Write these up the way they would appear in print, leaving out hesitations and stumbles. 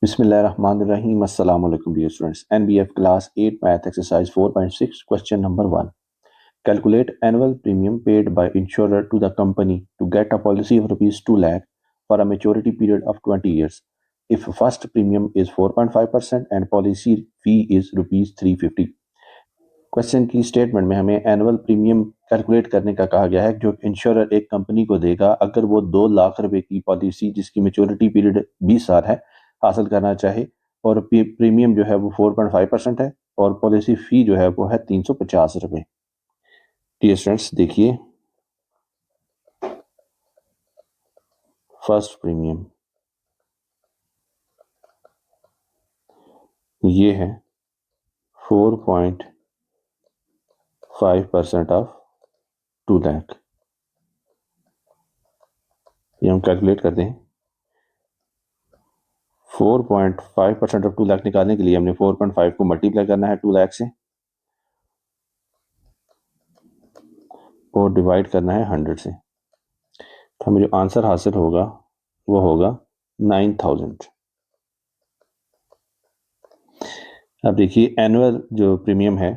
Bismillahirrahmanirrahim. Assalamu alaikum dear students. NBF class 8 math exercise 4.6 question number 1. Calculate annual premium paid by insurer to the company to get a policy of rupees 2 lakh for a maturity period of 20 years. If first premium is 4.5% and policy fee is rupees 350. Question की statement में हमें annual premium calculate करने का कहा गया है जो insurer एक कंपनी को देगा अगर वो 2 लाख रुपए की पॉलिसी जिसकी मैच्योरिटी पीरियड 20 साल है हासिल करना चाहे और प्रीमियम जो है वो 4.5% है और पॉलिसी फी जो है वो है 350 रुपए। डियर स्टूडेंट्स देखिए फर्स्ट प्रीमियम ये है 4.5% ऑफ 2 लाख। ये हम कैलकुलेट करते हैं 4.5% ऑफ 2 लाख निकालने के लिए हमने 4.5 को मल्टीप्लाई करना है 2 लाख से और डिवाइड करना है 100 से। तो हमें जो आंसर हासिल होगा वो होगा 9000। अब देखिए एनुअल जो प्रीमियम है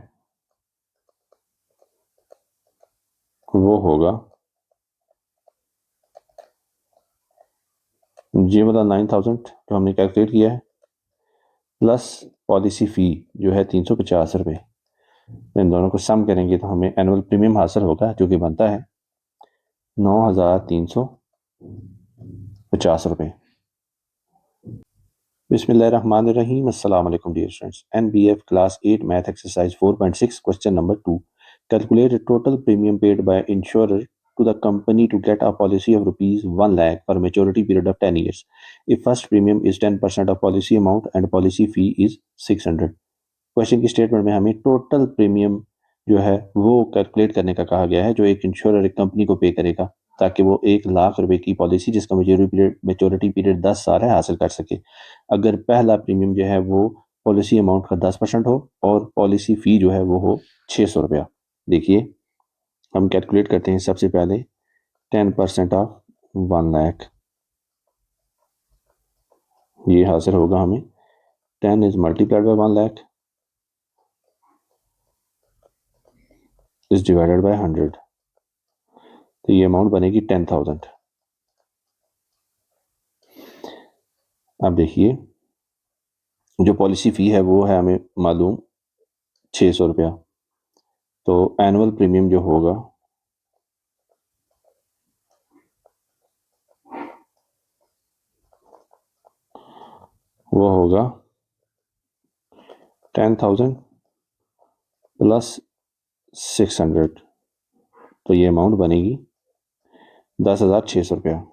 वो होगा ये वाला 9000 जो हमने कैलकुलेट किया है प्लस पॉलिसी फ़ी जो है 350 रुपये। इन दोनों को सम करेंगे तो हमें एनुअल प्रीमियम हासिल होगा जो कि बनता है 9350 रुपये। बिस्मिल्लाहिर्रहमानिर्रहीम। अस्सलाम वालेकुम dear students. NBF class 8 math exercise 4.6 question number 2। Calculate total premium paid by insurer to the company to get a policy of rupees 1 lakh for a maturity period of 10 years. If first premium is 10% of policy amount and policy fee is 600. Question की statement में हमें total premium जो है वो calculate करने का कहा गया है जो एक इंश्योरर एक कंपनी को पे करेगा ताकि वो 1 लाख रुपए की पॉलिसी जिसका मैच्योरिटी पीरियड 10 साल है हासिल कर सके। अगर पहला प्रीमियम जो है वो पॉलिसी अमाउंट का 10% हो और पॉलिसी फ़ी जो है वो हो 600 रुपया। देखिए हम कैलकुलेट करते हैं सबसे पहले 10% ऑफ 1 लाख ये हासिल होगा हमें 10 is multiplied by 1 lakh is divided by 100 तो ये अमाउंट बनेगी 10,000। अब देखिए जो पॉलिसी फ़ी है वो है हमें मालूम 600 रुपया तो एनुअल प्रीमियम जो होगा वो होगा 10,000 प्लस 600 तो ये अमाउंट बनेगी 10,600 रुपया।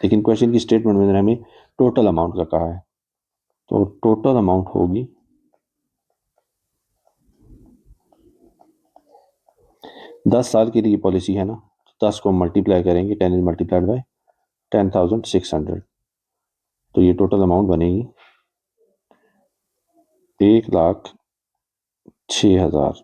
लेकिन क्वेश्चन की स्टेटमेंट में हमें टोटल अमाउंट का कहा है तो टोटल अमाउंट होगी 10 साल के लिए पॉलिसी है ना 10 को मल्टीप्लाई करेंगे 10 इज मल्टीप्लाइड बाय 10,600 तो ये टोटल अमाउंट बनेगी 1,06,000।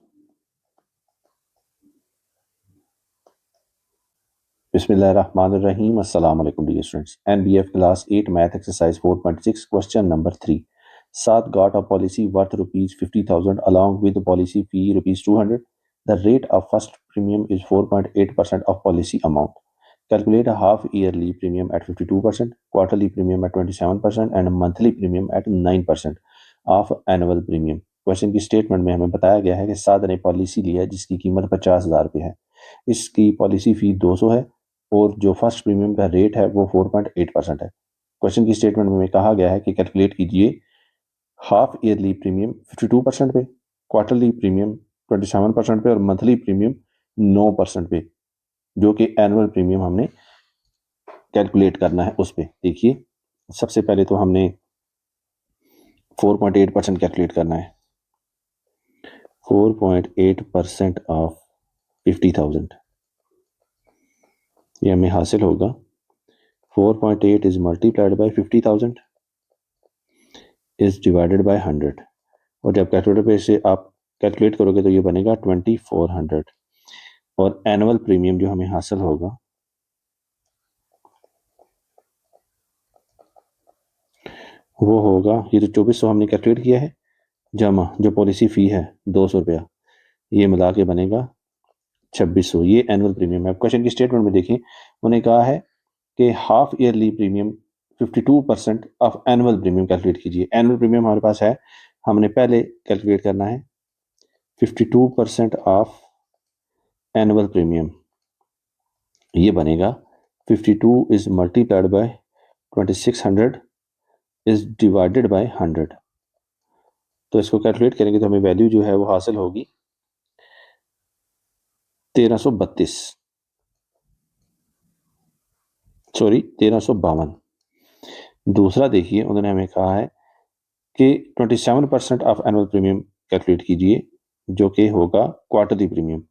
बिस्मिल्लाहिर्रहमानिर्रहीम। अस्सलाम वालेकुम dear students. NBF class 8 math exercise 4.6 question number 3। Saad got a policy worth rupees 50,000 along with the policy fee rupees 200. The rate of first premium is 4.8% of policy amount. Calculate a half yearly premium at 52%, quarterly premium at 27% and monthly premium at 9% of annual premium. Question की statement में हमें बताया गया है कि साद ने policy लिया जिसकी कीमत 50,000 रुपये है। इसकी पॉलिसी फी 200 है और जो फर्स्ट प्रीमियम का रेट है वो 4.8% है। क्वेश्चन की स्टेटमेंट में कहा गया है कि कैलकुलेट कीजिए हाफ ईयरली प्रीमियम 52% पे, क्वार्टरली प्रीमियम 27% पे और मंथली प्रीमियम 9% पे जो कि एनुअल प्रीमियम हमने कैलकुलेट करना है उस पे। देखिए सबसे पहले तो हमने 4.8% कैलकुलेट करना है। 4.8% ऑफ 50,000 ये हमें हासिल होगा 4.8 is multiplied by 50,000 is divided by 100 और जब कैलकुलेटर पे से आप कैलकुलेट करोगे तो ये बनेगा 2400 और एनुअल प्रीमियम जो हमें हासिल होगा वो होगा, ये जो 2400 हमने कैलकुलेट किया है, जमा जो पॉलिसी फ़ी है 200 रुपया, ये मिला के बनेगा 2600। ये एनुअल प्रीमियम है। अब क्वेश्चन की स्टेटमेंट में देखें, उन्होंने कहा है कि half yearly premium 52% of annual premium calculate कीजिए। एनुअल प्रीमियम हमारे पास है, हमने पहले कैलकुलेट करना है 52% ऑफ एनुअल प्रीमियम। ये बनेगा 52 is multiplied by 2600 is divided by 100। तो इसको कैलकुलेट करेंगे तो हमें वैल्यू जो है वो हासिल होगी 1332, सॉरी 1352। दूसरा देखिए, उन्होंने हमें कहा है कि 27% ऑफ एनुअल प्रीमियम कैलकुलेट कीजिए, जो कि होगा क्वार्टरली प्रीमियम।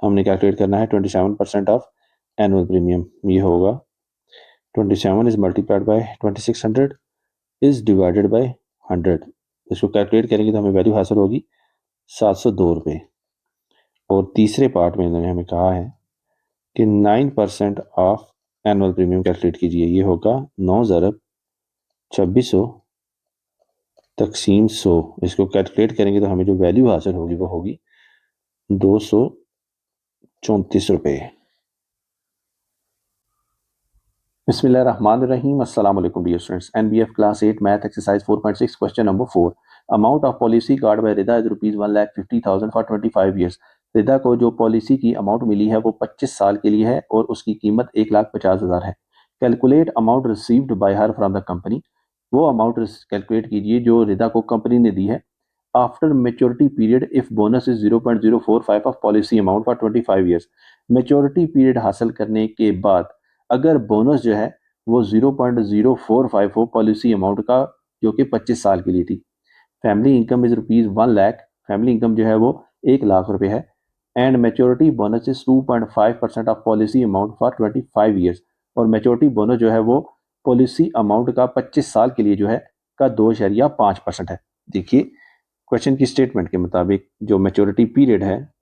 हमने कैलकुलेट करना है 27% ऑफ एनुअल प्रीमियम। ये होगा 27 is multiplied by 2600 is divided by 100। इसको कैलकुलेट करेंगे तो हमें वैल्यू हासिल होगी 702 रुपये। और तीसरे पार्ट में इन्होंने हमें कहा है कि 9% ऑफ एनुअल प्रीमियम कैलकुलेट कीजिए। ये होगा 9 ज़रब 2600 तकसीम 100। इसको कैलकुलेट करेंगे तो हमें जो वैल्यू हासिल होगी वो होगी 234 रुपये। बिस्मिल्लाहिर्रहमानिर्रहीम। अस्सलाम वालेकुम dear students. NBF class 8 math exercise 4.6 question number 4। Amount of policy card by Rida is rupees 1,50,000 for 25 years. Rida को जो पॉलिसी की अमाउंट मिली है वो 25 साल के लिए है और उसकी कीमत 1,50,000 है। Calculate amount received by her from the company. वो अमाउंट कैलकुलेट कीजिए जो रिदा को कंपनी ने दी है after maturity period if bonus is 0.045 of policy amount for 25 years. Maturity period हासिल करने के बाद अगर बोनस जो है वो 0.045 हो पॉलिसी अमाउंट का, जो कि 25 साल के लिए थी। Family income is rupees 1 lakh. Family income जो है वो 1 लाख रुपए है। And maturity bonus is 2.5% of policy amount for 25 years. और मेच्योरिटी बोनस जो है वो पॉलिसी अमाउंट का 25 साल के लिए जो है का 2.5% है। देखिए, क्वेश्चन की स्टेटमेंट के मुताबिक जो मेच्योरिटी पीरियड है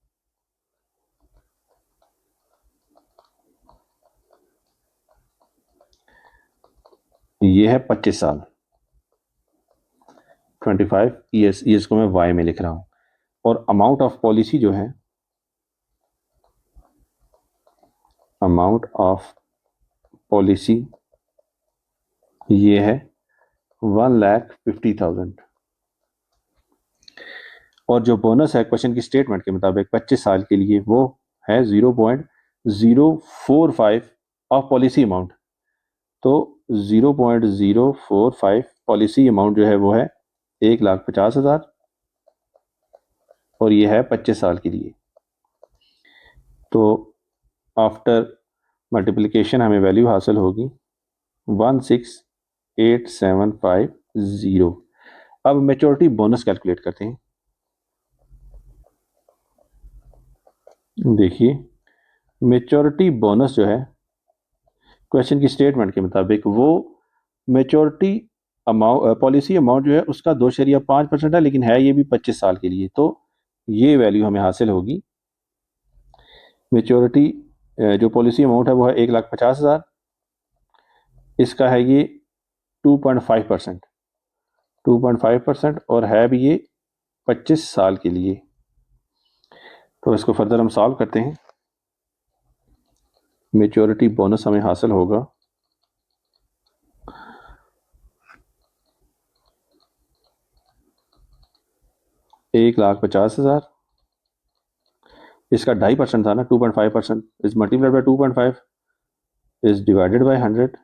ये है 25 साल, 25 ईयर्स। ईयर्स को मैं वाई में लिख रहा हूं। और अमाउंट ऑफ पॉलिसी जो है, अमाउंट ऑफ पॉलिसी ये है 1,50,000। और जो बोनस है क्वेश्चन की स्टेटमेंट के मुताबिक 25 साल के लिए वो है 0.045 ऑफ पॉलिसी अमाउंट। तो 0.045 पॉलिसी अमाउंट जो है वो है 1,50,000 और ये है 25 साल के लिए। तो आफ्टर मल्टीप्लिकेशन हमें वैल्यू हासिल होगी 168750। अब मेच्योरिटी बोनस कैलकुलेट करते हैं। देखिए, मेच्योरिटी बोनस जो है क्वेश्चन की स्टेटमेंट के मुताबिक वो मेच्योरिटी अमाउंट पॉलिसी अमाउंट जो है उसका 2.5% है, लेकिन है ये भी 25 साल के लिए। तो ये वैल्यू हमें हासिल होगी, मेच्योरिटी जो पॉलिसी अमाउंट है वो है 1,50,000। इसका है ये 2.5%, 2.5% और है भी ये 25 साल के लिए। तो इसको फर्दर हम सॉल्व करते हैं। मेच्योरिटी बोनस हमें हासिल होगा 1,50,000। इसका 2.5% था ना, 2.5% is multiplied by 2.5 is divided by 100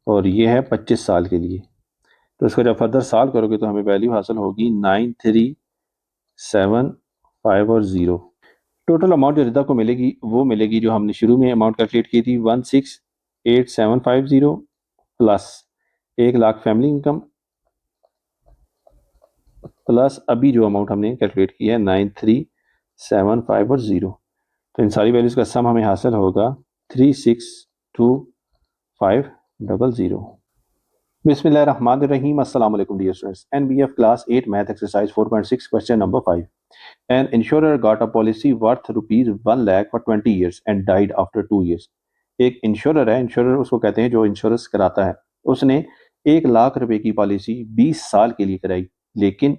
और ये है 25 साल के लिए। तो इसको जब फर्दर सॉल्व करोगे तो हमें वैल्यू हासिल होगी 9,375 और 0। टोटल अमाउंट जो रिदा को मिलेगी वो मिलेगी जो हमने शुरू में अमाउंट कैलकुलेट की थी 168750 plus 1 lakh family income plus अभी जो अमाउंट हमने कैलकुलेट किया है 9,375 और 0। तो इन सारी वैल्यूज़ का सम हमें हासिल होगा 362500। बिस्मिल्लाहिर्रहमानिर्रहीम। अस्सलाम वालेकुम dear students. NBF class 8 math exercise 4.6 question number 5। An insurer got a policy worth rupees 1 lakh for 20 years and died after 2 years. एक इंश्योरर है, इंश्योरर उसको कहते हैं जो इंश्योरेंस कराता है, उसने 1 लाख रुपए की पॉलिसी 20 साल के लिए कराई, लेकिन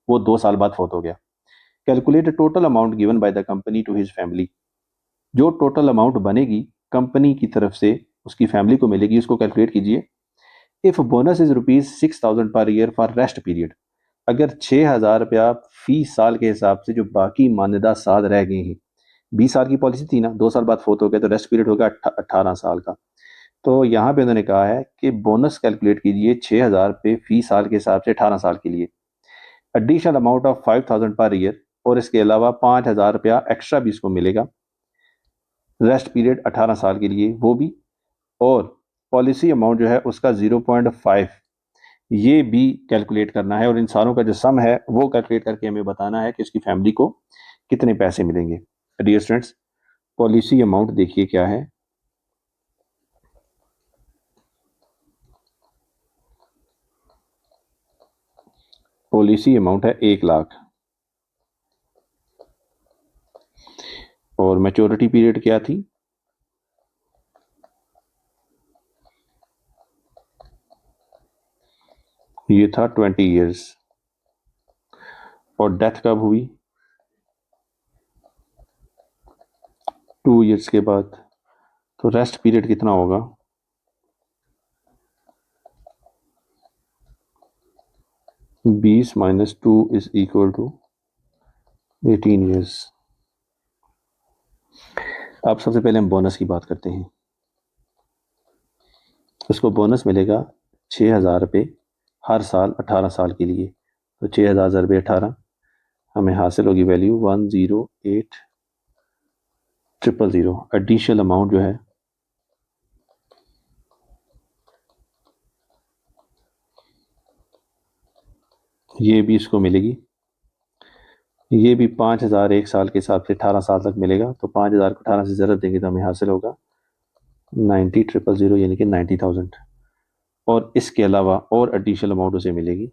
वो 2 साल बाद फौत हो गया। Calculate total amount given by the company to his family. जो टोटल अमाउंट बनेगी कंपनी की तरफ से उसकी फैमिली को मिलेगी, उसको कैलकुलेट कीजिए। If bonus is ₹6,000 per year for rest period, अगर 6,000 रुपया फी साल के हिसाब से जो बाकी मान्यता साल रह गए हैं, 20 साल की पॉलिसी थी ना, 2 साल बाद फोत हो गया, तो रेस्ट पीरियड होगा 18 साल का। तो यहाँ पे उन्होंने कहा है कि बोनस कैलकुलेट कीजिए 6,000 रुपये फी साल के हिसाब से 18 साल के लिए, additional amount of 5,000 per year, और इसके अलावा 5,000 रुपया एक्स्ट्रा भी इसको मिलेगा रेस्ट पीरियड 18 साल के लिए वो भी, और पॉलिसी अमाउंट जो है उसका 0.5 ये भी कैलकुलेट करना है, और इन सारों का जो सम है वो कैलकुलेट करके हमें बताना है कि उसकी फैमिली को कितने पैसे मिलेंगे। डियर स्टूडेंट्स, पॉलिसी अमाउंट देखिए क्या है। पॉलिसी अमाउंट है 1 लाख, और मैच्योरिटी पीरियड क्या थी? ये था 20 ईयर्स। और डेथ कब हुई? 2 ईयर्स के बाद। तो रेस्ट पीरियड कितना होगा? 20 minus 2 is equal to 18 years. अब सबसे पहले हम बोनस की बात करते हैं। उसको बोनस मिलेगा 6,000 रुपये हर साल 18 साल के लिए। तो 6,000 रुपये 18, हमें हासिल होगी वैल्यू 108,000। एडिशनल अमाउंट जो है ये भी इसको मिलेगी, ये भी 5,000 एक साल के हिसाब से 18 साल तक मिलेगा। तो 5,000 को 18 से ज़रब देंगे तो हमें हासिल होगा 90,000 यानी कि 90,000। और इसके अलावा और एडिशनल अमाउंट उसे मिलेगी।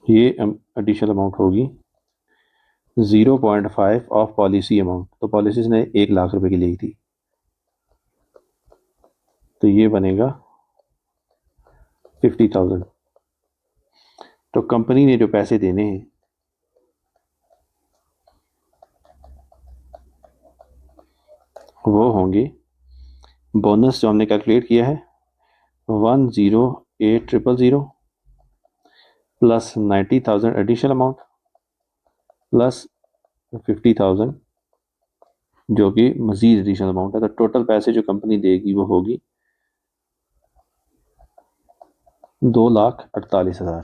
ये एडिशनल अमाउंट होगी 0.5 ऑफ पॉलिसी अमाउंट। तो पॉलिसीज ने 1 लाख रुपए की ली थी, तो ये बनेगा 50,000। तो कंपनी ने जो पैसे देने हैं वो होंगे, बोनस जो हमने कैलकुलेट किया है 108,000 प्लस 90,000 एडिशनल अमाउंट प्लस 50,000 जो कि मजीद एडिशनल अमाउंट है। तो टोटल पैसे जो कंपनी देगी वो होगी 2,48,000।